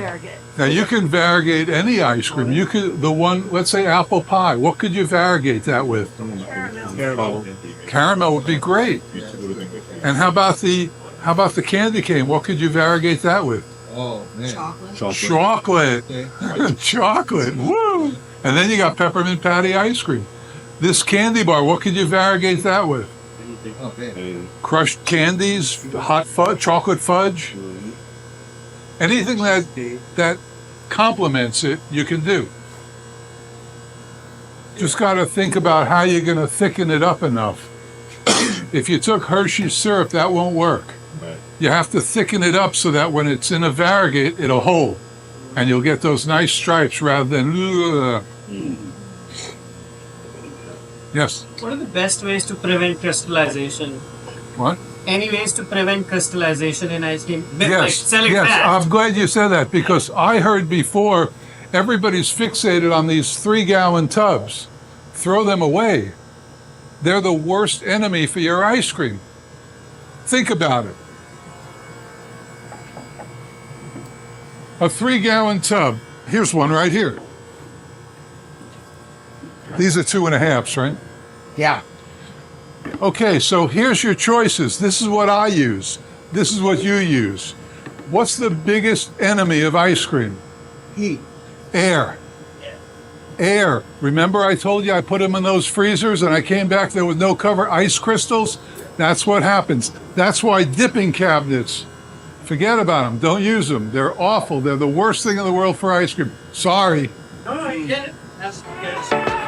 variegate. Now you can variegate any ice cream. You could, the one, let's say apple pie. What could you variegate that with? Caramel. Caramel would be great. And how about the candy cane? What could you variegate that with? Oh, man. Chocolate. Chocolate. Woo! And then you got peppermint patty ice cream. This candy bar, what could you variegate that with? Oh, man. Crushed candies, hot fudge, chocolate fudge. Anything that complements it, you can do. Just got to think about how you're going to thicken it up enough. If you took Hershey's syrup, that won't work. Right. You have to thicken it up so that when it's in a variegate, it'll hold. And you'll get those nice stripes rather than... Yes? What are the best ways to prevent crystallization? What? Any ways to prevent crystallization in ice cream? Like Yes, selling yes. that. I'm glad you said that because I heard before everybody's fixated on these 3-gallon tubs. Throw them away. They're the worst enemy for your ice cream. Think about it. A 3-gallon tub. Here's one right here. These are 2.5s, right? Yeah. Okay, so here's your choices. This is what I use. This is what you use. What's the biggest enemy of ice cream? Heat. Air. Air. Remember I told you I put them in those freezers and I came back, there was no cover, ice crystals? That's what happens. That's why dipping cabinets, forget about them. Don't use them. They're awful. They're the worst thing in the world for ice cream. Sorry. No, you get it. That's good.